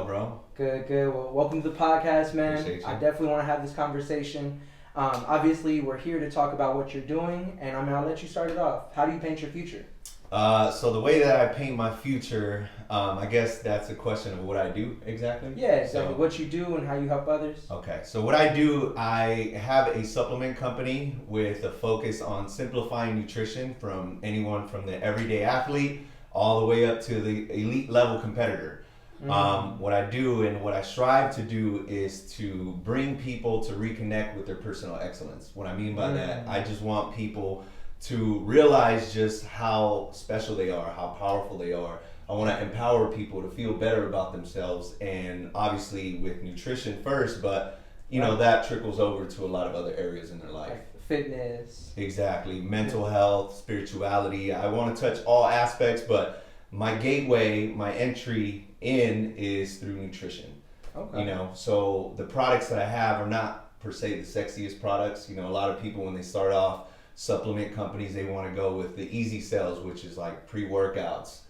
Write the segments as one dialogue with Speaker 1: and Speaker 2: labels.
Speaker 1: go, bro?
Speaker 2: Good, good. Well, welcome to the podcast, man.
Speaker 1: Appreciate you.
Speaker 2: I definitely want to have this conversation. Obviously, we're here to talk about what you're doing, and I'll let you start it off. How do you paint your future?
Speaker 1: So the way that I paint my future, I guess that's a question of what I do exactly.
Speaker 2: Yeah, exactly. What you do and how you help others.
Speaker 1: Okay, so what I do, I have a supplement company with a focus on simplifying nutrition from anyone from the everyday athlete all the way up to the elite level competitor. What I do and what I strive to do is to bring people to reconnect with their personal excellence. What I mean by that, I just want people to realize just how special they are, how powerful they are. I want to empower people to feel better about themselves, and obviously with nutrition first, but you know that trickles over to a lot of other areas in their life.
Speaker 2: Like fitness.
Speaker 1: Exactly, mental health, spirituality. I want to touch all aspects, but my gateway, my entry in is through nutrition.
Speaker 2: Okay.
Speaker 1: You know, so the products that I have are not per se the sexiest products. You know, a lot of people when they start off supplement companies, they want to go with the easy sells, which is like pre-workouts.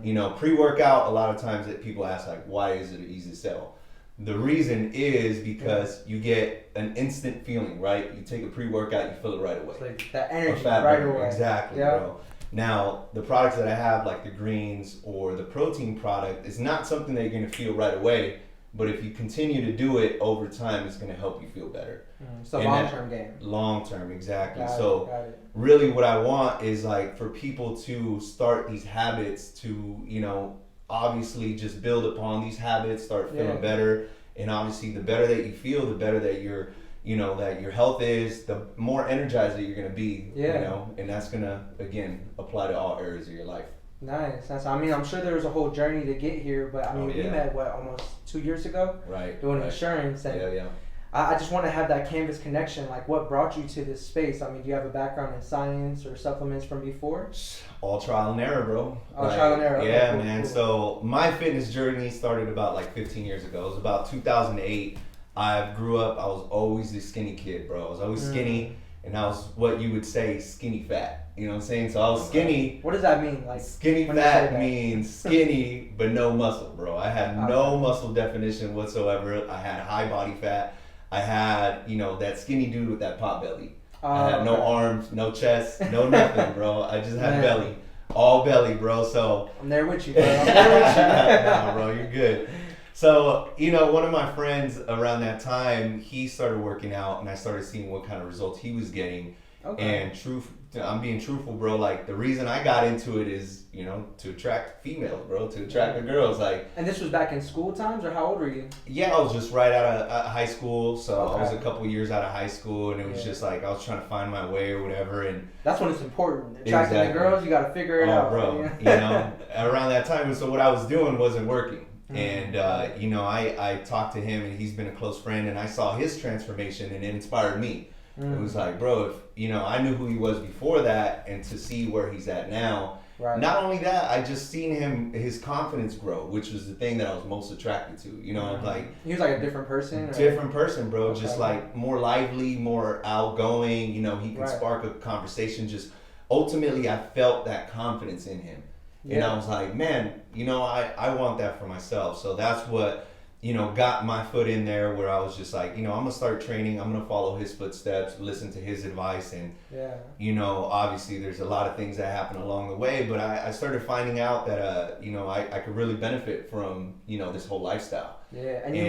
Speaker 1: You know, pre-workout, a lot of times that people ask like, why is it an easy sell? The reason is because you get an instant feeling, right? You take a pre-workout, you feel it right away.
Speaker 2: It's like that energy right away.
Speaker 1: Exactly, bro. Now, the products that I have, like the greens or the protein product, is not something that you're going to feel right away. But if you continue to do it over time, it's going to help you feel better.
Speaker 2: It's a long-term game.
Speaker 1: Long-term, exactly.
Speaker 2: Got
Speaker 1: so
Speaker 2: it.
Speaker 1: really what I want is like for people to start these habits to, you know, obviously just build upon these habits, start feeling better. And obviously the better that you feel, the better that your, you know, that your health is, the more energized that you're going to be, you know, and that's going to, again, apply to all areas of your life.
Speaker 2: Nice. I mean, I'm sure there was a whole journey to get here, but I mean, we met, almost 2 years ago?
Speaker 1: Right.
Speaker 2: Doing insurance. And
Speaker 1: yeah.
Speaker 2: I just want to have that canvas connection. Like, what brought you to this space? I mean, do you have a background in science or supplements from before?
Speaker 1: All trial and error, bro.
Speaker 2: All trial and error. Okay,
Speaker 1: yeah,
Speaker 2: cool,
Speaker 1: man.
Speaker 2: Cool.
Speaker 1: So my fitness journey started about like 15 years ago. It was about 2008. I grew up, I was always a skinny kid, bro. I was always skinny, and I was what you would say skinny fat. You know what I'm saying? So I was skinny.
Speaker 2: What does that mean? Like
Speaker 1: skinny fat means skinny but no muscle, bro. I had no muscle definition whatsoever. I had high body fat. I had, you know, that skinny dude with that pot belly. I had no arms, no chest, no nothing, bro. I just had belly. All belly, bro. So
Speaker 2: I'm there with you, bro. I'm there with you.
Speaker 1: Nah, bro, you're good. So, you know, one of my friends around that time, he started working out, and I started seeing what kind of results he was getting. And I'm being truthful, bro. Like, the reason I got into it is, you know, to attract females, bro, to attract the girls. Like,
Speaker 2: and this was back in school times, or how old were you?
Speaker 1: Yeah, I was just right out of high school, so I was a couple years out of high school, and it was just like I was trying to find my way or whatever. And
Speaker 2: that's when it's important. Attracting the girls, you got to figure it out,
Speaker 1: bro. You know, around that time, so what I was doing wasn't working. And, you know, I talked to him, and he's been a close friend, and I saw his transformation, and it inspired me. It was like, bro, if, you know, I knew who he was before that, and to see where he's at now. Right. Not only that, I just seen his confidence grow, which was the thing that I was most attracted to. You know, like
Speaker 2: he was like a different person.
Speaker 1: Different person, bro. Okay. Just like more lively, more outgoing. You know, he can spark a conversation. Just ultimately, I felt that confidence in him. Yeah. And I was like, man, you know, I want that for myself. So that's what, you know, got my foot in there, where I was just like, you know, I'm going to start training. I'm going to follow his footsteps, listen to his advice. And, you know, obviously there's a lot of things that happen along the way. But I started finding out that, you know, I could really benefit from, you know, this whole lifestyle.
Speaker 2: Yeah, and you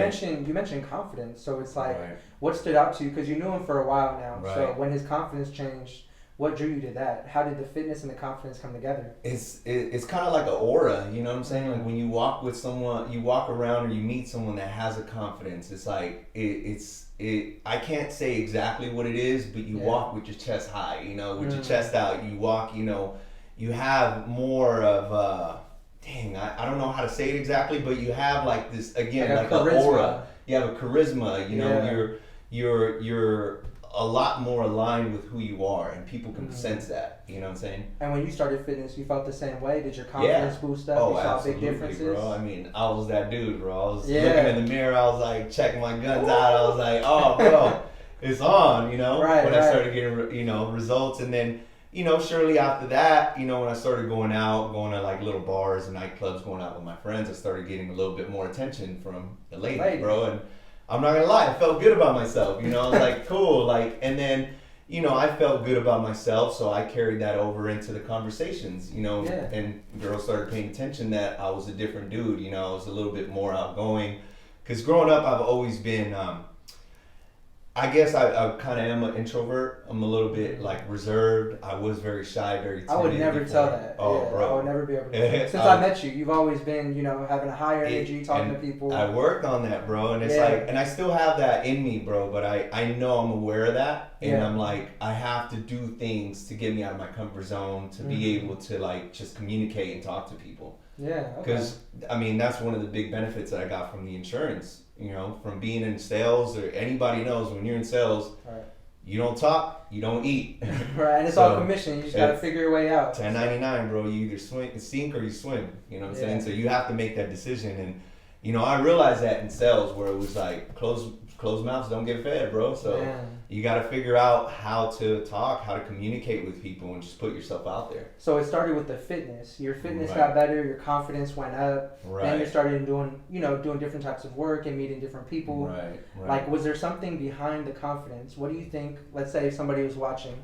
Speaker 2: mentioned confidence. So it's like, what stood out to you? Because you knew him for a while now. So when his confidence changed, what drew you to that? How did the fitness and the confidence come together?
Speaker 1: It's kind of like an aura, you know what I'm saying? Like when you walk with someone, you walk around or you meet someone that has a confidence. It's like I can't say exactly what it is, but you walk with your chest high, you know, with your chest out. You walk, you know, you have more of I don't know how to say it exactly, but you have like this again, like an aura. You have a charisma, you know, you're a lot more aligned with who you are, and people can sense that. You know what I'm saying?
Speaker 2: And when you started fitness, you felt the same way? Did your confidence boost up?
Speaker 1: Oh,
Speaker 2: you saw
Speaker 1: absolutely,
Speaker 2: big differences?
Speaker 1: bro. I mean, I was that dude, bro. I was looking in the mirror. I was like checking my guns out. I was like, oh, bro, it's on. You know, when I started getting, you know, results, and then, Shortly after that, when I started going to like little bars and nightclubs, going out with my friends, I started getting a little bit more attention from the ladies, bro. And I'm not gonna lie, I felt good about myself, I was like, cool, like, and then, I felt good about myself, so I carried that over into the conversations, and girls started paying attention that I was a different dude, I was a little bit more outgoing, because growing up, I've always been, I guess I kind of am an introvert. I'm a little bit like reserved. I was very shy, very timid.
Speaker 2: I would never tell that.
Speaker 1: Oh, bro.
Speaker 2: I would never be able to. Since I met you, you've always been, having a higher energy, talking to people.
Speaker 1: I worked on that, bro. And it's like, and I still have that in me, bro. But I know I'm aware of that. And I'm like, I have to do things to get me out of my comfort zone, to be able to like just communicate and talk to people.
Speaker 2: Yeah.
Speaker 1: Because, that's one of the big benefits that I got from the insurance. From being in sales, or anybody knows when you're in sales, you don't talk, you don't eat.
Speaker 2: Right, and it's all commission. You just got to figure your way out.
Speaker 1: 1099, bro. You either sink or you swim. You know what I'm saying? So you have to make that decision. And, I realized that in sales where it was like closed mouths don't get fed, bro. So you got to figure out how to talk, how to communicate with people, and just put yourself out there.
Speaker 2: So it started with the fitness. Your fitness got better. Your confidence went up. Then you started doing different types of work and meeting different people.
Speaker 1: Right.
Speaker 2: Like, was there something behind the confidence? What do you think? Let's say if somebody was watching.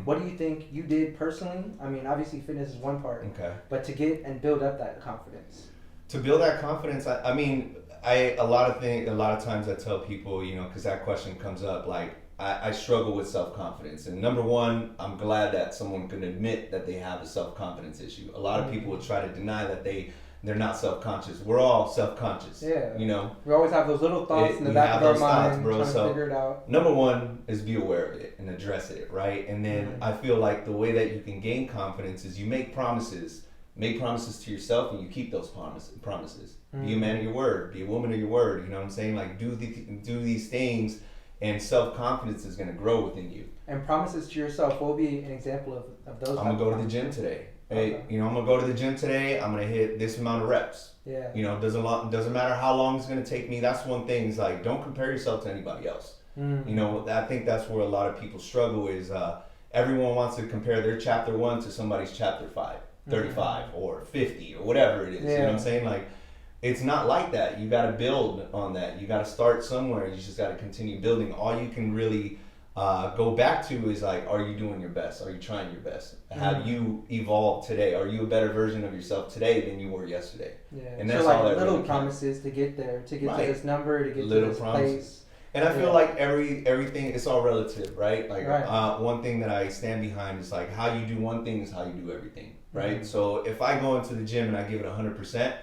Speaker 2: What do you think you did personally? I mean, obviously fitness is one part.
Speaker 1: Okay.
Speaker 2: But to get and build up that confidence.
Speaker 1: To build that confidence, a lot of times I tell people, because that question comes up, like, I struggle with self-confidence. And number one, I'm glad that someone can admit that they have a self-confidence issue. A lot of people will try to deny that they're not self-conscious. We're all self-conscious. Yeah.
Speaker 2: We always have those little thoughts in the back of our mind, trying to figure it out.
Speaker 1: Number one is be aware of it and address it, right? And then I feel like the way that you can gain confidence is you make promises. Make promises to yourself and you keep those promises. Be a man of your word. Be a woman of your word. You know what I'm saying? Like, do these things, and self-confidence is going to grow within you. And
Speaker 2: promises to yourself, what would be an example of those?
Speaker 1: I'm going to go to the gym today. Hey, I'm going to go to the gym today. I'm going to hit this amount of reps.
Speaker 2: Yeah.
Speaker 1: Doesn't matter how long it's going to take me. That's one thing. Is like, don't compare yourself to anybody else. I think that's where a lot of people struggle is everyone wants to compare their chapter 1 to somebody's chapter 5. 35 or 50 or whatever it is. You know what I'm saying? Like, it's not like that. You got to build on that. You got to start somewhere. You just got to continue building. All you can really go back to is like, are you doing your best? Are you trying your best? Have you evolved today? Are you a better version of yourself today than you were yesterday?
Speaker 2: Yeah. And that's so like all that little really promises to get there, to get to this number, to get little to this place.
Speaker 1: And I feel like everything, it's all relative, right? Like one thing that I stand behind is like how you do one thing is how you do everything, right? So if I go into the gym and I give it 100%,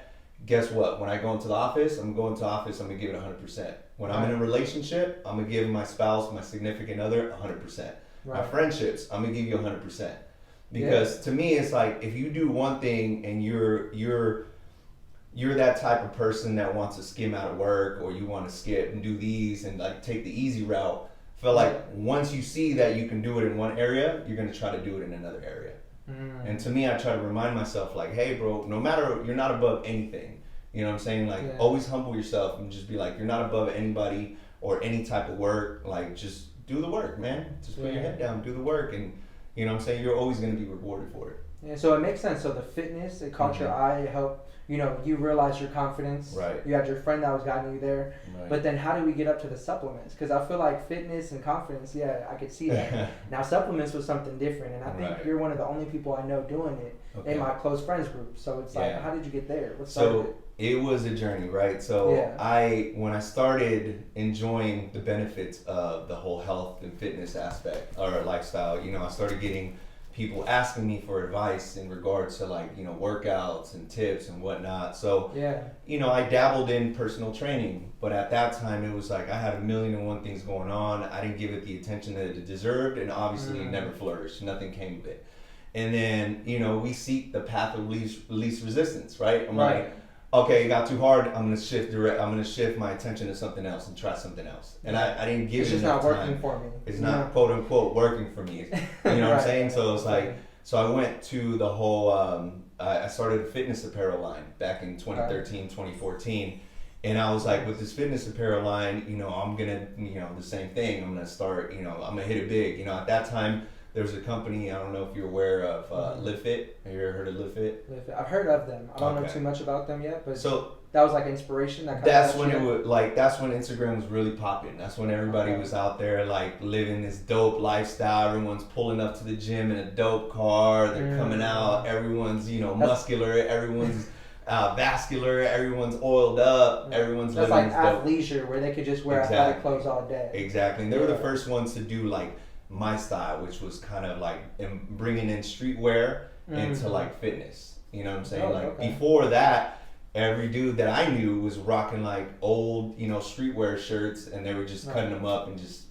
Speaker 1: guess what? When I go into the office, I'm going to office, I'm going to give it 100%. When I'm in a relationship, I'm going to give my spouse, my significant other, 100%. My friendships, I'm going to give you 100%. Because to me, it's like if you do one thing and you're that type of person that wants to skim out of work, or you want to skip and do these and like take the easy route, I feel like once you see that you can do it in one area, you're going to try to do it in another area. And to me, I try to remind myself like, hey bro, no matter, you're not above anything. You know what I'm saying? Like always humble yourself and just be like, you're not above anybody or any type of work. Like, just do the work, man. Just put your head down, do the work, and you know what I'm saying? You're always going to be rewarded for it. Yeah,
Speaker 2: so it makes sense. So the fitness, it caught your eye, it helped, you realized your confidence.
Speaker 1: Right.
Speaker 2: You had your friend that was guiding you there.
Speaker 1: Right.
Speaker 2: But then how do we get up to the supplements? Because I feel like fitness and confidence, I could see that. Now supplements was something different, and I think you're one of the only people I know doing it in my close friends group. So it's like, how did you get there? What started it?
Speaker 1: It was a journey, right? So when I started enjoying the benefits of the whole health and fitness aspect or lifestyle, I started getting people asking me for advice in regards to like, workouts and tips and whatnot. So, I dabbled in personal training, but at that time it was like I had 1,000,001 things going on. I didn't give it the attention that it deserved, and obviously it never flourished. Nothing came of it. And then, we seek the path of least resistance, right? I'm like, okay, it got too hard. I'm gonna shift my attention to something else and try something else. And I didn't give it enough time. It's just not working for me. It's not quote unquote working for me. You know what I'm saying? So it's like, so I went to the whole. I started a fitness apparel line back in 2013, 2014, and I was like, with this fitness apparel line, I'm gonna, the same thing. I'm gonna start. I'm gonna hit it big. At that time, There's a company, I don't know if you're aware of Live Fit. Have you ever heard of Live Fit?
Speaker 2: I've heard of them. I don't know too much about them yet, but
Speaker 1: so
Speaker 2: that was like inspiration.
Speaker 1: That's when that's when Instagram was really popping. That's when everybody was out there like living this dope lifestyle. Everyone's pulling up to the gym in a dope car. They're coming out. Everyone's muscular. Everyone's vascular. Everyone's oiled up. Everyone's living
Speaker 2: like
Speaker 1: this dope.
Speaker 2: athleisure where they could just wear athletic clothes all day.
Speaker 1: Exactly. And they were the first ones to do like my style, which was kind of like bringing in streetwear into like fitness. You know what I'm saying? Before that, every dude that I knew was rocking like old, streetwear shirts, and they were just cutting them up and just,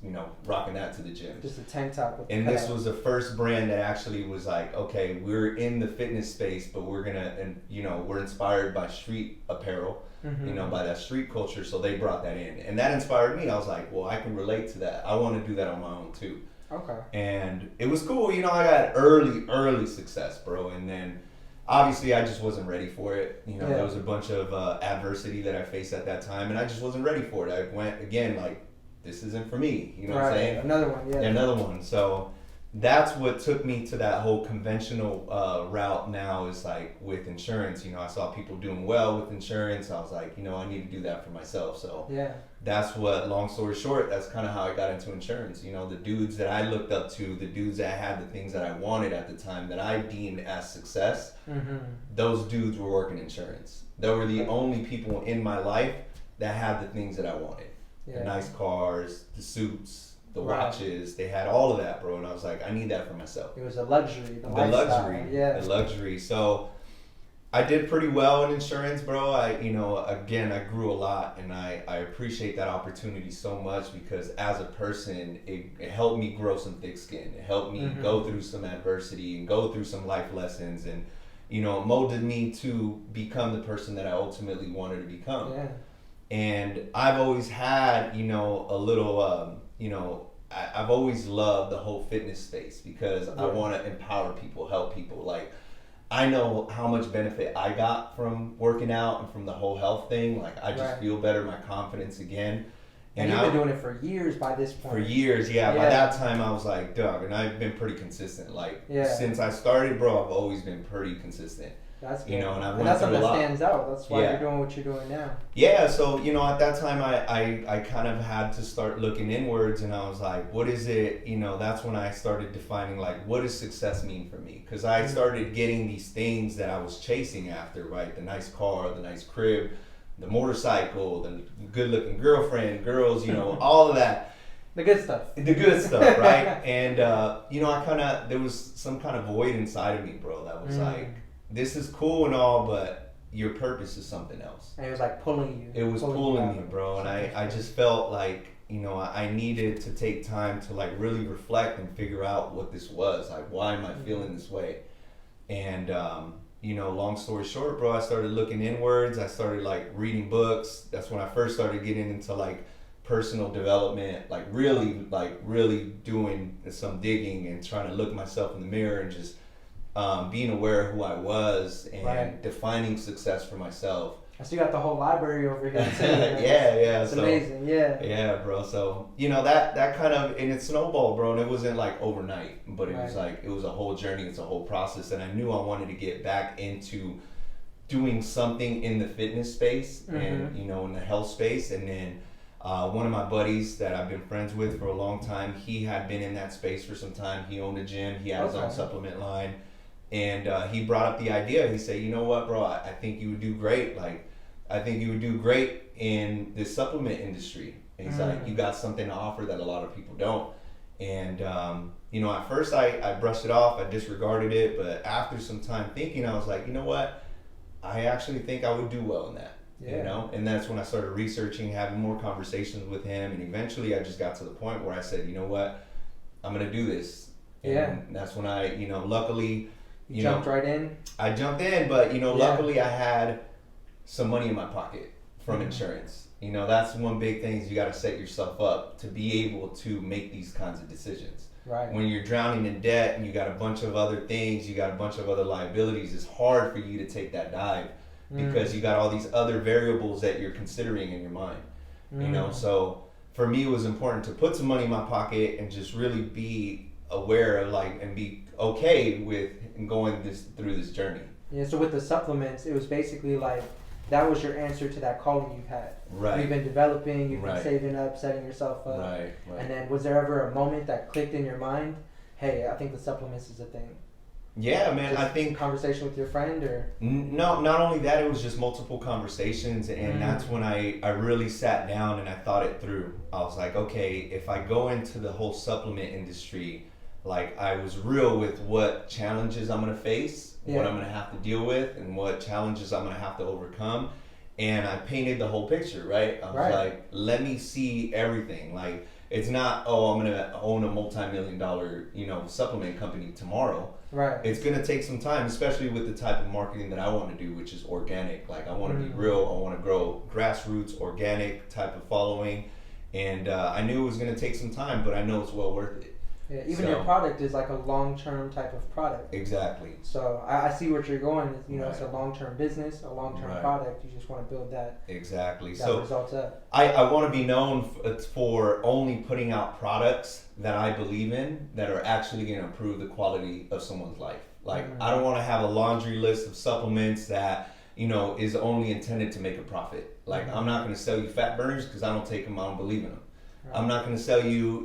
Speaker 1: rocking that to the gym.
Speaker 2: Just a tank top.
Speaker 1: And this was the first brand that actually was like, okay, we're in the fitness space, but we're gonna, and we're inspired by street apparel, by that street culture. So they brought that in, and that inspired me. I was like, well, I can relate to that. I want to do that on my own too.
Speaker 2: Okay.
Speaker 1: And it was cool. I got early success, bro, and then. Obviously, I just wasn't ready for it. There was a bunch of adversity that I faced at that time, and I just wasn't ready for it. I went, again, like, this isn't for me. You know what I'm saying?
Speaker 2: Another one, yeah.
Speaker 1: Another one. So that's what took me to that whole conventional route now is, like, with insurance. I saw people doing well with insurance. I was like, I need to do that for myself. So that's what, long story short, that's kind of how I got into insurance. The dudes that I looked up to, the dudes that had the things that I wanted at the time that I deemed as success, those dudes were working insurance. They were the only people in my life that had the things that I wanted. The nice cars, the suits, the watches, they had all of that, bro. And I was like, I need that for myself.
Speaker 2: It was a luxury, the luxury.
Speaker 1: So I did pretty well in insurance, bro. I grew a lot, and I appreciate that opportunity so much because as a person, it helped me grow some thick skin. It helped me go through some adversity and go through some life lessons, and molded me to become the person that I ultimately wanted to become. Yeah. And I've always had, a little, I've always loved the whole fitness space because I want to empower people, help people. Like, I know how much benefit I got from working out and from the whole health thing. Like, I just feel better, my confidence again.
Speaker 2: And you've been doing it for years by this point.
Speaker 1: For years, yeah. By that time, I was like, dog, and I've been pretty consistent. Like, since I started, bro, I've always been pretty consistent.
Speaker 2: That's good.
Speaker 1: And
Speaker 2: that's something that stands out. That's why you're doing what you're doing now.
Speaker 1: Yeah, so, at that time, I kind of had to start looking inwards, and I was like, what is it, that's when I started defining, like, what does success mean for me? Because I started getting these things that I was chasing after, right? The nice car, the nice crib, the motorcycle, the good-looking girlfriend, girls, all of that.
Speaker 2: The good stuff.
Speaker 1: The good stuff, right? And, there was some kind of void inside of me, bro, that was like, this is cool and all, but your purpose is something else.
Speaker 2: And it was like pulling you.
Speaker 1: It was pulling me, bro. And I just felt like, I needed to take time to like really reflect and figure out what this was. Like, why am I feeling this way? And, long story short, bro, I started looking inwards. I started like reading books. That's when I first started getting into like personal development, like really doing some digging and trying to look myself in the mirror and just being aware of who I was and defining success for myself.
Speaker 2: I still got the whole library over here too.
Speaker 1: It's
Speaker 2: amazing.
Speaker 1: Yeah, bro. So that kind of, and it snowballed, bro. And it wasn't like overnight, but it was like, it was a whole journey. It's a whole process, and I knew I wanted to get back into doing something in the fitness space and in the health space. And then one of my buddies that I've been friends with for a long time, he had been in that space for some time. He owned a gym. He had his own supplement line. And he brought up the idea. He said, you know what, bro, I think you would do great. Like, I think you would do great in the supplement industry. And he's like, you got something to offer that a lot of people don't. And, at first I brushed it off. I disregarded it. But after some time thinking, I was like, you know what? I actually think I would do well in that. And that's when I started researching, having more conversations with him. And eventually I just got to the point where I said, you know what? I'm going to do this. And that's when I, luckily...
Speaker 2: You jumped right in?
Speaker 1: I jumped in, but, luckily I had some money in my pocket from insurance. That's one big thing is you got to set yourself up to be able to make these kinds of decisions.
Speaker 2: Right.
Speaker 1: When you're drowning in debt and you got a bunch of other things, you got a bunch of other liabilities, it's hard for you to take that dive because you got all these other variables that you're considering in your mind. So for me, it was important to put some money in my pocket and just really be aware of like and be okay with going through this journey.
Speaker 2: Yeah, so with the supplements, it was basically like that was your answer to that calling you've had.
Speaker 1: Right.
Speaker 2: You've been developing, you've
Speaker 1: Right.
Speaker 2: been saving up, setting yourself up.
Speaker 1: Right.
Speaker 2: And then was there ever a moment that clicked in your mind, hey, I think the supplements is a thing?
Speaker 1: Yeah, man.
Speaker 2: Just
Speaker 1: I think
Speaker 2: conversation with your friend, or
Speaker 1: no, not only that, it was just multiple conversations, and that's when I really sat down and I thought it through. I was like, okay, if I go into the whole supplement industry, like I was real with what challenges I'm gonna face, what I'm gonna have to deal with, and what challenges I'm gonna have to overcome. And I painted the whole picture, right? I was like, let me see everything. Like, it's not, oh, I'm gonna own a multi-million-dollar, supplement company tomorrow.
Speaker 2: Right.
Speaker 1: It's gonna take some time, especially with the type of marketing that I want to do, which is organic. Like, I want to be real. I want to grow grassroots, organic type of following, and I knew it was gonna take some time, but I know it's well worth it.
Speaker 2: Yeah, even your product is like a long-term type of product. Exactly. So I see what you're going. It's a long-term business, a long-term product. You just want to build that.
Speaker 1: Exactly.
Speaker 2: That results up.
Speaker 1: I want to be known for only putting out products that I believe in that are actually going to improve the quality of someone's life. Like, I don't want to have a laundry list of supplements that is only intended to make a profit. Like, I'm not going to sell you fat burners because I don't take them. I don't believe in them. I'm not going to sell you,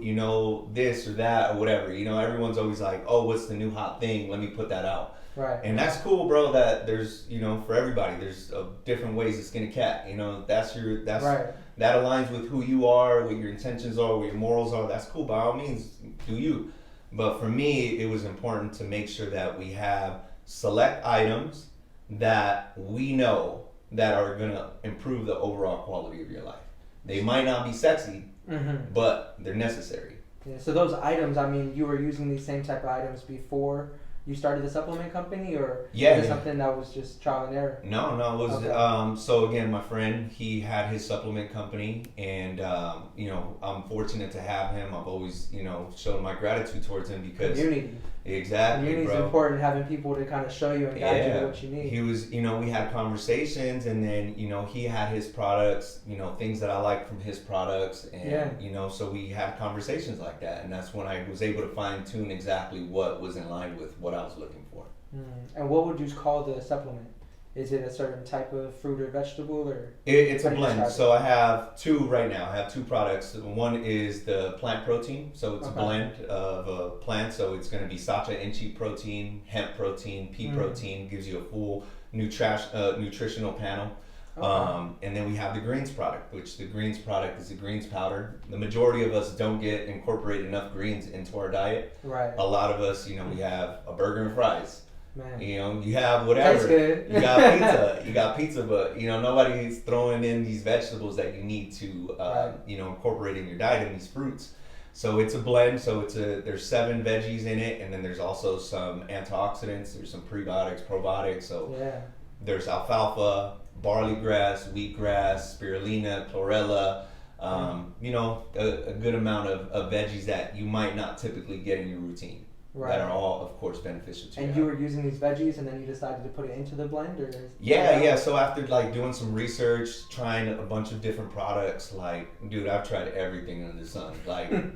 Speaker 1: this or that or whatever. Everyone's always like, oh, what's the new hot thing? Let me put that out.
Speaker 2: Right.
Speaker 1: And that's cool, bro, that there's, for everybody, there's different ways to skin a cat. That aligns with who you are, what your intentions are, what your morals are. That's cool. By all means, do you. But for me, it was important to make sure that we have select items that we know that are going to improve the overall quality of your life. They might not be sexy, but they're necessary.
Speaker 2: Yeah, so those items, you were using these same type of items before you started the supplement company, or was it something that was just trial and error?
Speaker 1: No, it was, so again, my friend, he had his supplement company, and, I'm fortunate to have him. I've always, shown my gratitude towards him because...
Speaker 2: Community.
Speaker 1: Exactly,
Speaker 2: Community's
Speaker 1: bro.
Speaker 2: important, having people to kind of show you and guide you to what you need.
Speaker 1: He was, we had conversations, and then, he had his products, things that I liked from his products, and, so we had conversations like that, and that's when I was able to fine-tune exactly what was in line with what I was looking for.
Speaker 2: And what would you call the supplement? Is it a certain type of fruit or vegetable, or?
Speaker 1: It's a blend. So I have two right now. I have two products. One is the plant protein. So it's a blend of plants. So it's going to be sacha inchi protein, hemp protein, pea protein. Gives you a full nutritional panel. And then we have the greens product, which the greens product is a greens powder. The majority of us don't incorporate enough greens into our diet.
Speaker 2: Right.
Speaker 1: A lot of us, we have a burger and fries.
Speaker 2: Man.
Speaker 1: You have whatever.
Speaker 2: That's good.
Speaker 1: You got pizza, but nobody's throwing in these vegetables that you need to incorporate in your diet, and these fruits. So it's a blend. So there's 7 veggies in it, and then there's also some antioxidants. There's some prebiotics, probiotics. So there's alfalfa, barley grass, wheatgrass, spirulina, chlorella. A good amount of veggies that you might not typically get in your routine. That are all, of course, beneficial to you.
Speaker 2: And you were using these veggies, and then you decided to put it into the blend, or?
Speaker 1: Yeah. So after doing some research, trying a bunch of different products, dude, I've tried everything under the sun.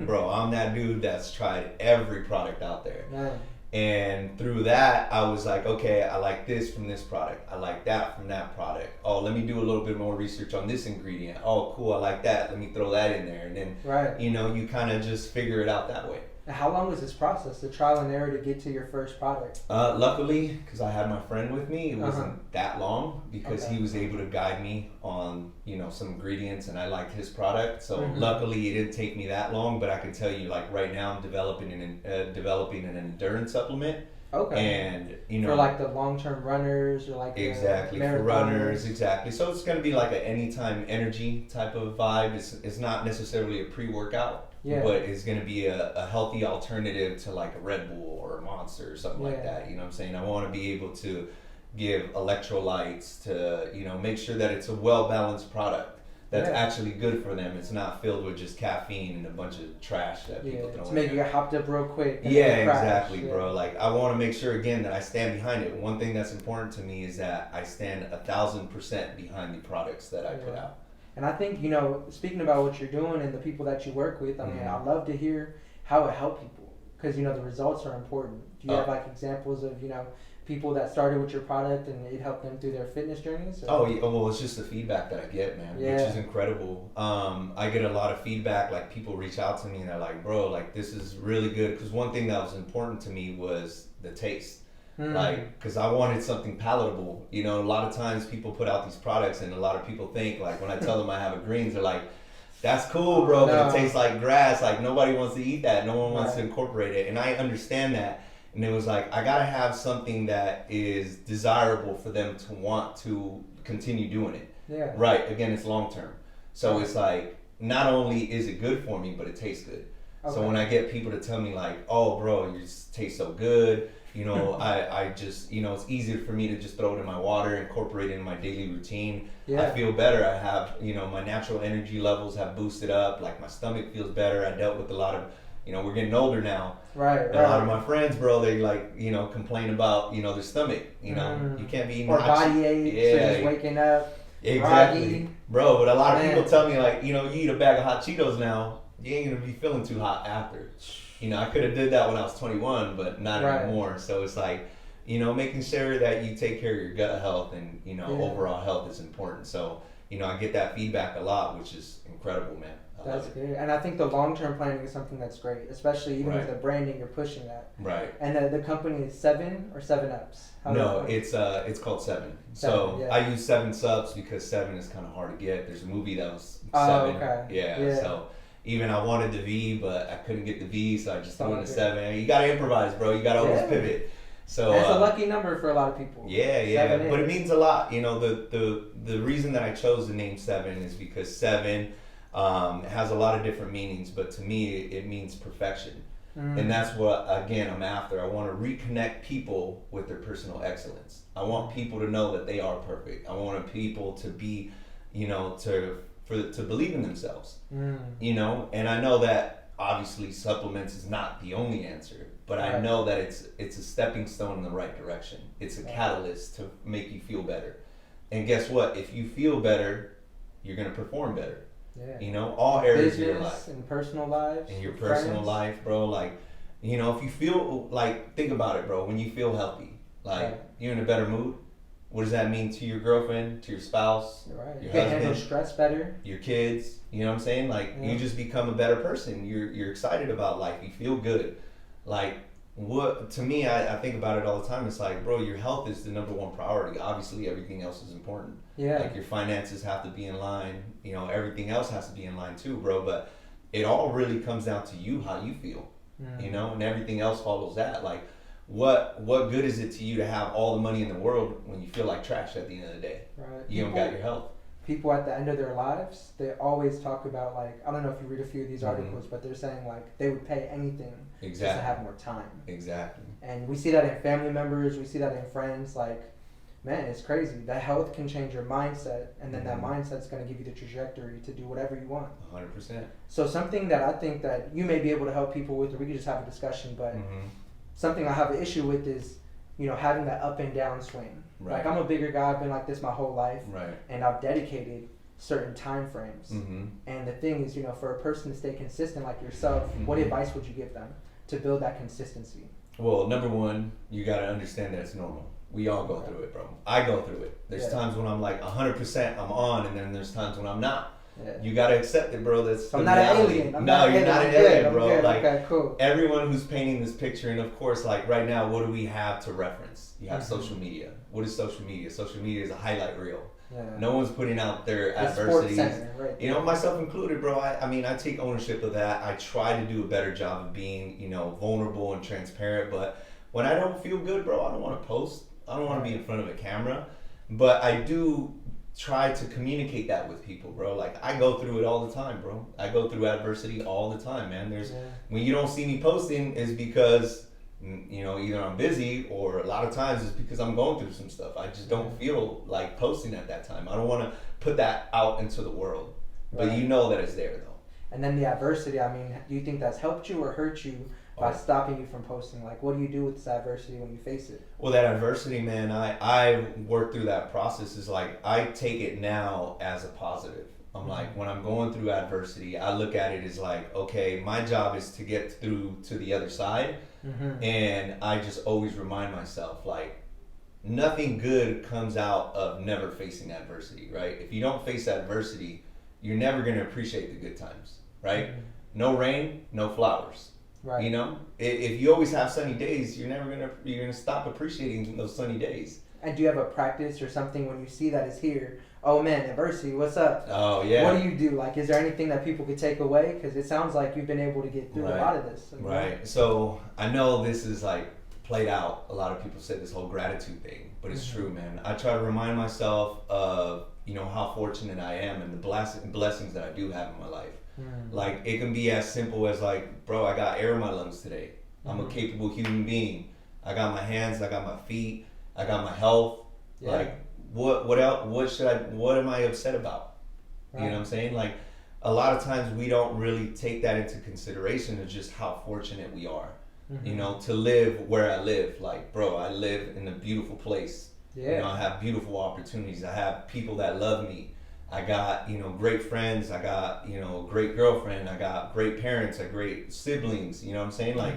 Speaker 1: Bro, I'm that dude that's tried every product out there.
Speaker 2: Yeah.
Speaker 1: And through that, I was like, okay, I like this from this product. I like that from that product. Oh, let me do a little bit more research on this ingredient. Oh, cool, I like that. Let me throw that in there. And then, you kind of just figure it out that way.
Speaker 2: How long was this process, the trial and error, to get to your first product?
Speaker 1: Luckily, because I had my friend with me, it wasn't that long, because he was able to guide me on, some ingredients, and I liked his product. So luckily, it didn't take me that long. But I can tell you, right now, I'm developing an endurance supplement.
Speaker 2: Okay.
Speaker 1: And
Speaker 2: for the long-term runners, or
Speaker 1: exactly for runners, exactly. So it's going to be like an anytime energy type of vibe. It's not necessarily a pre-workout.
Speaker 2: Yeah.
Speaker 1: But it's going to be a healthy alternative to a Red Bull or a Monster or something like that. You know what I'm saying? I want to be able to give electrolytes to, make sure that it's a well-balanced product that's actually good for them. It's not filled with just caffeine and a bunch of trash that people throw in.
Speaker 2: To make you get hopped up real quick.
Speaker 1: Exactly, bro. I want to make sure, again, that I stand behind it. One thing that's important to me is that I stand 1,000% behind the products that I put out.
Speaker 2: And I think, speaking about what you're doing and the people that you work with, I mean, I'd love to hear how it helped people. because the results are important. Do you have like examples of people that started with your product and it helped them through their fitness journeys?
Speaker 1: Or? Oh, yeah, well, it's just the feedback that I get, man, which is incredible. I get a lot of feedback. Like, people reach out to me and they're like, bro, like, this is really good. Because one thing that was important to me was the taste. Like, because I wanted something palatable. A lot of times people put out these products and a lot of people think, like, when I tell them I have a greens, they're like, that's cool, bro, but it tastes like grass. Like, nobody wants to eat that. No one wants to incorporate it. And I understand that. And it was like, I gotta have something that is desirable for them to want to continue doing it.
Speaker 2: Yeah.
Speaker 1: Right. Again, it's long term. So it's like, not only is it good for me, but it tastes good. Okay. So when I get people to tell me like, oh, bro, you just taste so good. I just, it's easier for me to just throw it in my water, incorporate it in my daily routine. Yeah. I feel better. I have, my natural energy levels have boosted up. Like, my stomach feels better. I dealt with a lot of, we're getting older now.
Speaker 2: Right.
Speaker 1: A lot of my friends, bro, they like, complain about, their stomach. You can't be eating
Speaker 2: or body aches, or just waking up.
Speaker 1: Exactly.
Speaker 2: Groggy.
Speaker 1: Bro, but a lot of people tell me like, you eat a bag of hot Cheetos now, you ain't gonna be feeling too hot after. I could have did that when I was 21, but not anymore. So it's like, making sure that you take care of your gut health and, overall health is important. So, I get that feedback a lot, which is incredible, man.
Speaker 2: That's good. And I think the long-term planning is something that's great, especially even with the branding, you're pushing that.
Speaker 1: Right.
Speaker 2: And the company is 7 or 7-Ups?
Speaker 1: No, it's called 7. So I use 7 Supps because 7 is kind of hard to get. There's a movie that was 7.
Speaker 2: Oh, okay.
Speaker 1: Yeah. So even I wanted the V, but I couldn't get the V, so I just threw in the 7. You got to improvise, bro. You got to always pivot. So
Speaker 2: that's a lucky number for a lot of people.
Speaker 1: Yeah. But it means a lot. The reason that I chose the name 7 is because 7 has a lot of different meanings, but to me it means perfection. And that's what, again, I'm after. I want to reconnect people with their personal excellence. I want people to know that they are perfect. I want people to be, to believe in themselves, and I know that obviously supplements is not the only answer, but I know that it's a stepping stone in the right direction. It's a catalyst to make you feel better. And guess what? If you feel better, you're going to perform better.
Speaker 2: Yeah.
Speaker 1: All areas of your life.
Speaker 2: And personal lives.
Speaker 1: In your personal life, bro. Like, if you feel like, think about it, bro. When you feel healthy, like, you're in a better mood. What does that mean to your girlfriend, to your spouse, your husband?
Speaker 2: You can handle stress better.
Speaker 1: Your kids. You know what I'm saying? Like, you just become a better person. You're excited about life. You feel good. Like, to me, I think about it all the time. It's like, bro, your health is the number one priority. Obviously, everything else is important.
Speaker 2: Yeah.
Speaker 1: Like, your finances have to be in line. Everything else has to be in line too, bro. But it all really comes down to you, how you feel. And everything else follows that. Like, what good is it to you to have all the money in the world when you feel like trash at the end of the day?
Speaker 2: Right.
Speaker 1: You don't got your health.
Speaker 2: People at the end of their lives, they always talk about, like, I don't know if you read a few of these articles, but they're saying like they would pay anything just to have more time.
Speaker 1: Exactly.
Speaker 2: And we see that in family members, we see that in friends. Like, man, it's crazy. That health can change your mindset, and then that mindset's going to give you the trajectory to do whatever you want.
Speaker 1: 100%.
Speaker 2: So something that I think that you may be able to help people with, or we could just have a discussion, but something I have an issue with is, having that up and down swing. Right. Like, I'm a bigger guy. I've been like this my whole life.
Speaker 1: Right.
Speaker 2: And I've dedicated certain time frames. And the thing is, for a person to stay consistent like yourself, what advice would you give them to build that consistency?
Speaker 1: Well, number one, you got to understand that it's normal. We all go through it, bro. I go through it. There's times when I'm like 100% I'm on, and then there's times when I'm not. Yeah. You gotta accept it, bro. That's
Speaker 2: I'm not reality. An alien.
Speaker 1: You're not an alien, bro. Like,
Speaker 2: okay, cool.
Speaker 1: Everyone who's painting this picture, and of course, like right now, what do we have to reference? You have social media. What is social media? Social media is a highlight reel. Yeah. No one's putting out their adversities. Center, right? Myself included, bro. I take ownership of that. I try to do a better job of being, vulnerable and transparent. But when I don't feel good, bro, I don't want to post. I don't want to be in front of a camera. But I do try to communicate that with people, bro. Like, I go through it all the time, bro. I go through adversity all the time, man. When you don't see me posting is because, either I'm busy, or a lot of times it's because I'm going through some stuff. I just don't feel like posting at that time. I don't want to put that out into the world. But that it's there, though. And
Speaker 2: then the adversity, do you think that's helped you or hurt you by stopping you from posting? Like, what do you do with this adversity when you face it?
Speaker 1: Well, that adversity, man, I work through that process. Is like, I take it now as a positive. I'm like, when I'm going through adversity, I look at it as like, okay, my job is to get through to the other side. And I just always remind myself, like, nothing good comes out of never facing adversity, right? If you don't face adversity, you're never going to appreciate the good times, right? No rain, no flowers. Right. You know, if you always have sunny days, you're gonna stop appreciating those sunny days.
Speaker 2: And do you have a practice or something when you see that is here? Oh man, adversity, what's up?
Speaker 1: Oh yeah.
Speaker 2: What do you do? Like, is there anything that people could take away? Because it sounds like you've been able to get through a lot of this.
Speaker 1: Right. So I know this is like played out. A lot of people say this whole gratitude thing, but it's true, man. I try to remind myself of, you know, how fortunate I am and the blessings that I do have in my life. Like, it can be as simple as like, bro, I got air in my lungs today. I'm a capable human being. I got my hands, I got my feet, I got my health. Yeah. Like, what else? What am I upset about? Right. You know what I'm saying? Like, a lot of times we don't really take that into consideration of just how fortunate we are. You know, to live where I live. Like, bro, I live in a beautiful place. Yeah. You know, I have beautiful opportunities. I have people that love me. I got, you know, great friends. I got, you know, a great girlfriend. I got great parents. I got great siblings. You know what I'm saying? Like,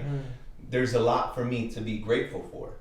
Speaker 1: there's a lot for me to be grateful for.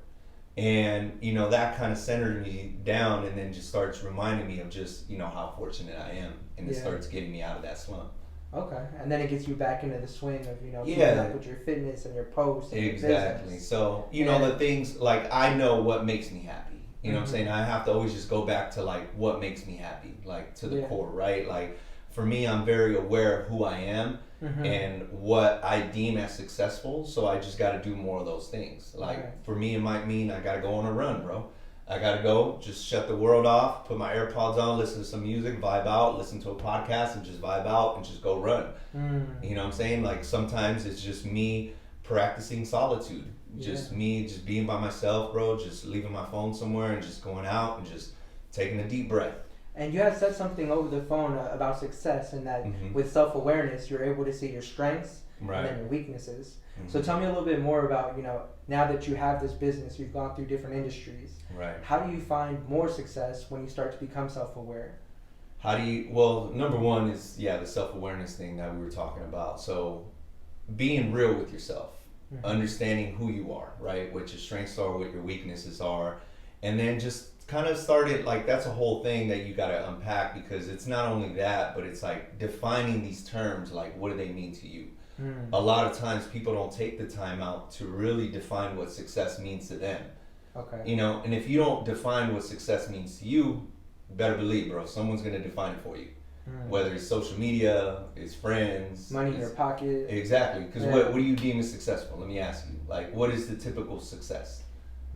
Speaker 1: And, you know, that kind of centered me down and then just starts reminding me of just, you know, how fortunate I am. And it starts getting me out of that slump.
Speaker 2: Okay. And then it gets you back into the swing of, you know, keeping up with your fitness and your posts and
Speaker 1: exactly.
Speaker 2: Your business.
Speaker 1: So, you know, the things, like, I know what makes me happy. You know what I'm saying? I have to always just go back to, like, what makes me happy, like, to the core, right? Like, for me, I'm very aware of who I am and what I deem as successful, so I just got to do more of those things. Like, for me, it might mean I got to go on a run, bro. I got to go, just shut the world off, put my AirPods on, listen to some music, vibe out, listen to a podcast, and just vibe out and just go run. You know what I'm saying? Like, sometimes it's just me practicing solitude. Just me, just being by myself, bro, just leaving my phone somewhere and just going out and just taking a deep breath.
Speaker 2: And you had said something over the phone about success, and that with self-awareness, you're able to see your strengths and then your weaknesses. So tell me a little bit more about, you know, now that you have this business, you've gone through different industries. Right. How do you find more success when you start to become self-aware?
Speaker 1: Well, number one is, the self-awareness thing that we were talking about. So being real with yourself. Understanding who you are, right? What your strengths are, what your weaknesses are, and then just kind of started, like, that's a whole thing that you got to unpack, because it's not only that, but it's like defining these terms, like, what do they mean to you? A lot of times people don't take the time out to really define what success means to them. Okay. You know, and if you don't define what success means to you, better believe, bro, someone's going to define it for you. Whether it's social media, it's friends,
Speaker 2: money in your pocket.
Speaker 1: Exactly. Because what do you deem as successful? Let me ask you. Like, what is the typical success?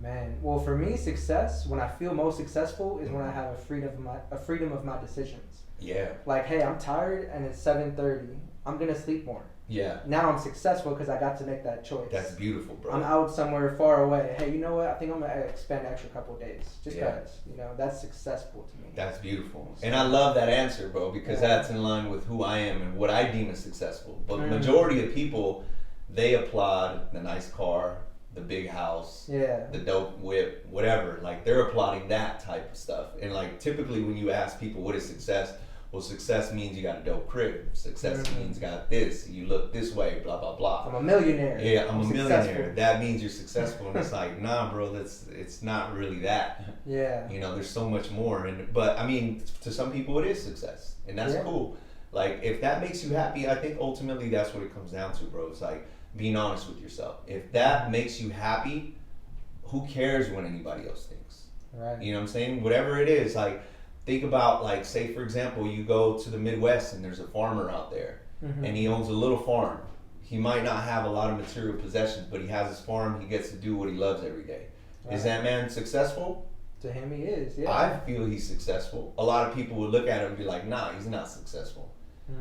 Speaker 2: Man, well, for me, success, when I feel most successful, is when I have a freedom of my decisions. Yeah. Like, hey, I'm tired and it's 7:30. I'm gonna sleep more. Yeah. Now I'm successful because I got to make that choice.
Speaker 1: That's beautiful, bro.
Speaker 2: I'm out somewhere far away. Hey, you know what? I think I'm going to expend an extra couple of days. Just because, you know, that's successful to me.
Speaker 1: That's beautiful. And I love that answer, bro, because that's in line with who I am and what I deem as successful. But the majority of people, they applaud the nice car, the big house, the dope whip, whatever. Like, they're applauding that type of stuff. And, like, typically when you ask people what is success, well, success means you got a dope crib. Success means you got this. You look this way, blah, blah, blah.
Speaker 2: I'm a millionaire.
Speaker 1: Yeah, I'm a millionaire. That means you're successful. And it's like, nah, bro, it's not really that. Yeah. You know, there's so much more. But, I mean, to some people it is success. And that's cool. Like, if that makes you happy, I think ultimately that's what it comes down to, bro. It's like being honest with yourself. If that makes you happy, who cares what anybody else thinks? Right. You know what I'm saying? Whatever it is, like, think about, like, say, for example, you go to the Midwest and there's a farmer out there and he owns a little farm. He might not have a lot of material possessions, but he has his farm. He gets to do what he loves every day. Right. Is that man successful?
Speaker 2: To him, he is, yeah.
Speaker 1: I feel he's successful. A lot of people would look at him and be like, nah, he's not successful.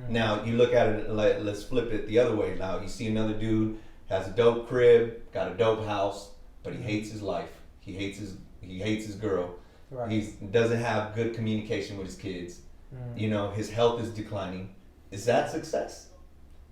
Speaker 1: Now, you look at it, like, let's flip it the other way. Now, you see another dude, has a dope crib, got a dope house, but he hates his life. He hates his girl. Right. He doesn't have good communication with his kids. You know, his health is declining. Is that success?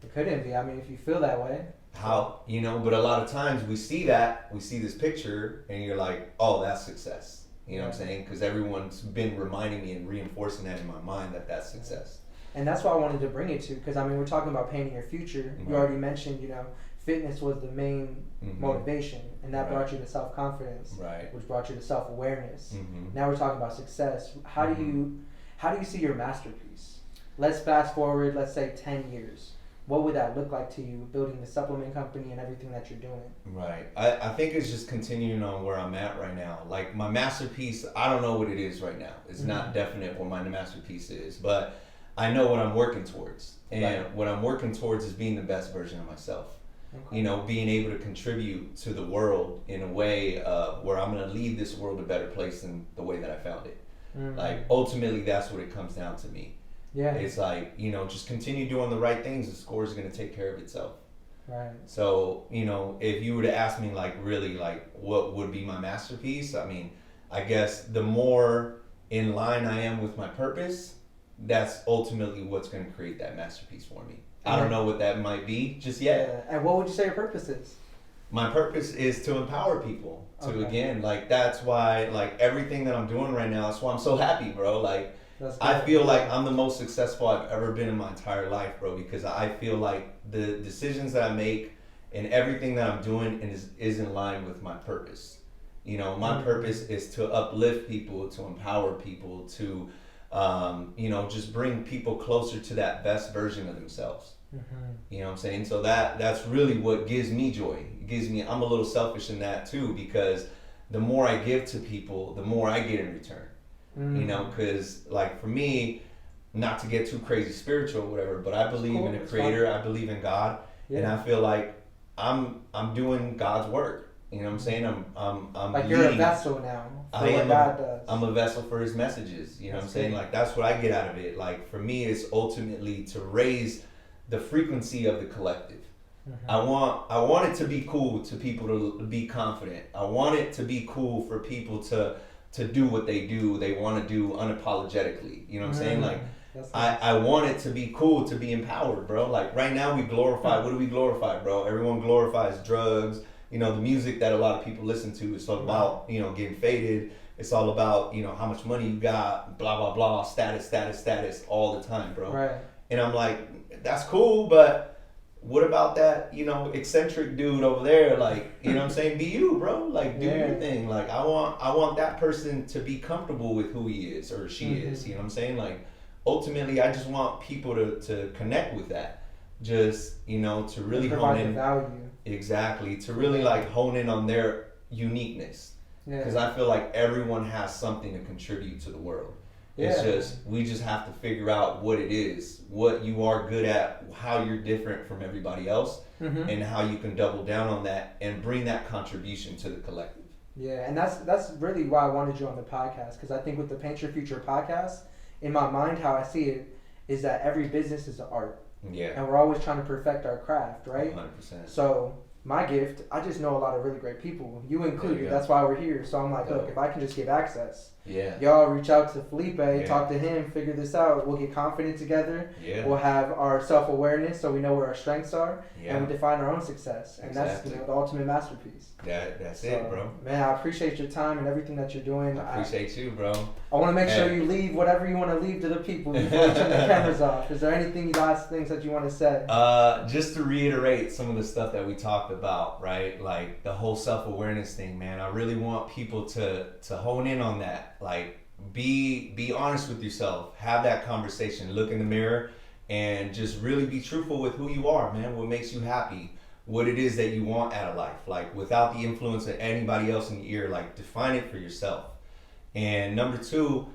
Speaker 2: It couldn't be. I mean, if you feel that way.
Speaker 1: How, you know, but a lot of times we see this picture and you're like, oh, that's success. You know what I'm saying? Because everyone's been reminding me and reinforcing that in my mind that that's success.
Speaker 2: And that's why I wanted to bring it to, because I mean, we're talking about painting your future. You already mentioned, you know, fitness was the main motivation, and that brought you to self-confidence, which brought you to self-awareness. Now we're talking about success. How do you see your masterpiece? Let's fast forward, let's say 10 years. What would that look like to you, building the supplement company and everything that you're doing?
Speaker 1: Right. I think it's just continuing on where I'm at right now. Like, my masterpiece, I don't know what it is right now. It's not definite what my masterpiece is, but I know what I'm working towards. And what I'm working towards is being the best version of myself. Okay. You know, being able to contribute to the world in a way where I'm going to leave this world a better place than the way that I found it. Like, ultimately, that's what it comes down to me. Yeah. It's like, you know, just continue doing the right things. The score is going to take care of itself. Right. So, you know, if you were to ask me, like, really, like, what would be my masterpiece? I mean, I guess the more in line I am with my purpose, that's ultimately what's going to create that masterpiece for me. I don't know what that might be just yet.
Speaker 2: Yeah. And what would you say your purpose is?
Speaker 1: My purpose is to empower people. To, again, like, that's why, like, everything that I'm doing right now, that's why I'm so happy, bro. Like, I feel like I'm the most successful I've ever been in my entire life, bro, because I feel like the decisions that I make and everything that I'm doing is in line with my purpose. You know, my purpose is to uplift people, to empower people, to, you know, just bring people closer to that best version of themselves. You know what I'm saying? So that's really what gives me joy. It gives me, I'm a little selfish in that too, because the more I give to people, the more I get in return. You know, because, like, for me, not to get too crazy spiritual or whatever, but I believe in a creator. I believe in God, and I feel like I'm doing God's work. You know what I'm saying? I'm
Speaker 2: like
Speaker 1: leading.
Speaker 2: You're a vessel now. For what God does.
Speaker 1: I'm a vessel for His messages. You know what I'm saying? Like, that's what I get out of it. Like, for me, it's ultimately to raise the frequency of the collective. I want it to be cool to people to be confident. I want it to be cool for people to do what they want to do unapologetically. You know what I'm saying? Like, I want it to be cool to be empowered, bro. Like, right now we glorify, what do we glorify, bro? Everyone glorifies drugs. You know, the music that a lot of people listen to is all about, you know, getting faded. It's all about, you know, how much money you got, blah, blah, blah, status all the time, bro. Right. And I'm like, that's cool, but what about that, you know, eccentric dude over there? Like, you know what I'm saying? Be you, bro. Like, do your thing. Like, I want that person to be comfortable with who he is or she is. You know what I'm saying? Like, ultimately, I just want people to connect with that. Just, you know, to really hone in.
Speaker 2: Value.
Speaker 1: Exactly. To really, like, hone in on their uniqueness. Because I feel like everyone has something to contribute to the world. It's just, we just have to figure out what it is, what you are good at, how you're different from everybody else, and how you can double down on that and bring that contribution to the collective.
Speaker 2: Yeah, and that's really why I wanted you on the podcast, because I think with the Paint Your Future podcast, in my mind, how I see it is that every business is an art. Yeah. And we're always trying to perfect our craft, right? 100%. So my gift, I just know a lot of really great people, you included. That's why we're here. So I'm like, look, if I can just give access, y'all reach out to Felipe, talk to him, figure this out. We'll get confident together. We'll have our self-awareness, so we know where our strengths are, and we define our own success. And that's, you know, the ultimate masterpiece.
Speaker 1: That's it, bro.
Speaker 2: Man, I appreciate your time and everything that you're doing.
Speaker 1: I appreciate you, bro.
Speaker 2: I want to make sure you leave whatever you want to leave to the people before we turn the cameras off. Is there anything, last things that you want to say?
Speaker 1: Just to reiterate some of the stuff that we talked about, right? Like, the whole self-awareness thing, man. I really want people to hone in on that. Like, be honest with yourself. Have that conversation. Look in the mirror and just really be truthful with who you are, man. What makes you happy. What it is that you want out of life. Like, without the influence of anybody else in your ear. Like, define it for yourself. And number 2,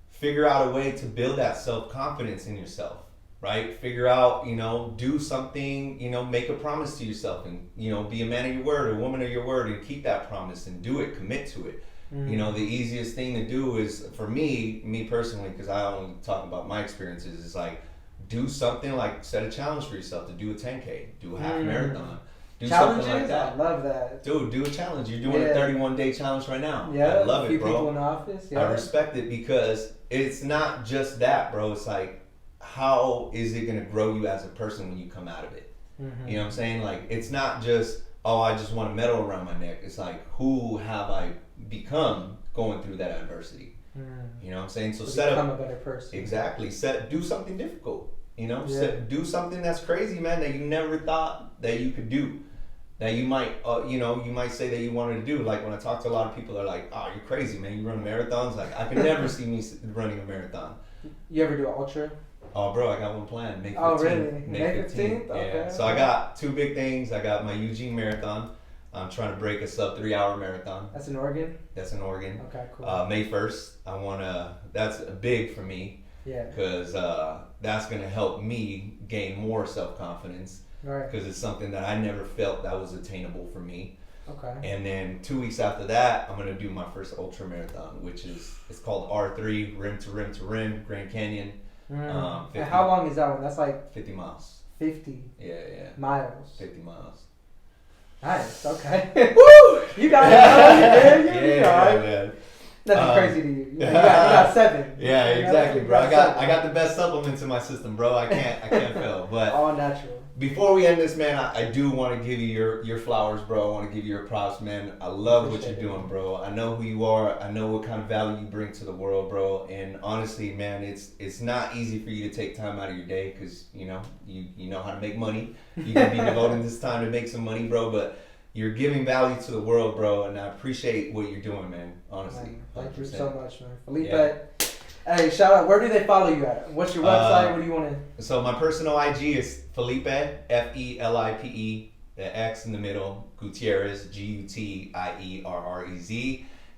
Speaker 1: figure out a way to build that self-confidence in yourself. Right? Figure out, you know, do something, you know, make a promise to yourself and, you know, be a man of your word, a woman of your word, and keep that promise and do it, commit to it. You know, the easiest thing to do is, for me personally, because I only talk about my experiences, is like, do something like, set a challenge for yourself to do a 10K, do a half marathon, do
Speaker 2: Challenges?
Speaker 1: Something like that.
Speaker 2: I love that.
Speaker 1: Dude, do a challenge. You're doing a 31-day challenge right now.
Speaker 2: Yeah,
Speaker 1: I love it, bro.
Speaker 2: People in the office.
Speaker 1: I respect it, because it's not just that, bro. It's like, how is it going to grow you as a person when you come out of it? You know what I'm saying? Like, it's not just, oh, I just want a medal around my neck. It's like, who have I become going through that adversity? You know what I'm saying? So become
Speaker 2: a better person.
Speaker 1: Exactly. Do something difficult. Do something that's crazy, man, that you never thought that you could do. That you might, you might say that you wanted to do. Like when I talk to a lot of people, they're like, "Oh, you're crazy, man. You run marathons." Like I could never see me running a marathon.
Speaker 2: You ever do an ultra?
Speaker 1: Oh, bro, I got one planned. May 15th.
Speaker 2: Oh, really? May 15th?
Speaker 1: Yeah.
Speaker 2: Okay.
Speaker 1: So I got two big things. I got my Eugene Marathon. I'm trying to break a sub 3 hour marathon.
Speaker 2: That's in Oregon?
Speaker 1: That's in Oregon.
Speaker 2: Okay, cool.
Speaker 1: May 1st. That's big for me.
Speaker 2: Yeah.
Speaker 1: Because that's going to help me gain more self-confidence.
Speaker 2: Right.
Speaker 1: Because it's something that I never felt that was attainable for me.
Speaker 2: Okay.
Speaker 1: And then 2 weeks after that, I'm going to do my first ultra marathon, it's called R3, rim to rim to rim, Grand Canyon.
Speaker 2: And how long is that one? That's like
Speaker 1: 50 miles.
Speaker 2: 50 miles.
Speaker 1: 50 miles.
Speaker 2: Nice. Okay. Woo! You got it, man.
Speaker 1: Man.
Speaker 2: Nothing crazy to you. You got 7.
Speaker 1: Yeah, exactly, bro. I got the best supplements in my system, bro. I can't fail. But
Speaker 2: all natural.
Speaker 1: Before we end this, man, I do want to give you your flowers, bro. I want to give you your props, man. I love what you're doing, bro. I know who you are. I know what kind of value you bring to the world, bro. And honestly, man, it's not easy for you to take time out of your day because, you know how to make money. You're going to be devoting this time to make some money, bro. But you're giving value to the world, bro. And I appreciate what you're doing, man, honestly.
Speaker 2: Thank you so much, man. Felipe. Yeah. Hey, shout out. Where do they follow you at? What's your website? What do you want to?
Speaker 1: So my personal IG is Felipe, Felipe, the X in the middle, Gutierrez, Gutierrez.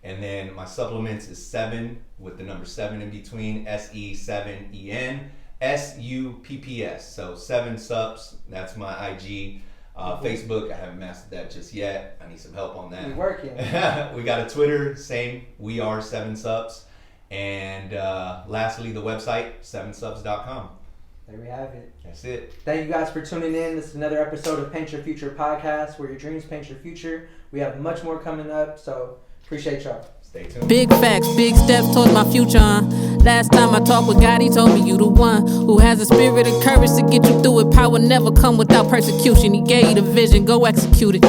Speaker 1: And then my supplements is 7 with the number 7 in between, Se7en Supps. So 7 Supps. That's my IG. Facebook, I haven't mastered that just yet. I need some help on that.
Speaker 2: You're working.
Speaker 1: We got a Twitter, same. We are 7 Supps. And lastly, the website, 7supps.com.
Speaker 2: There we have it.
Speaker 1: That's it.
Speaker 2: Thank you guys for tuning in. This is another episode of Paint Your Future podcast, where your dreams paint your future. We have much more coming up, so appreciate y'all.
Speaker 1: Stay tuned.
Speaker 3: Big facts, big steps towards my future. Last time I talked with God, he told me you the one who has a spirit of courage to get you through it. Power never come without persecution. He gave you the vision, go execute it.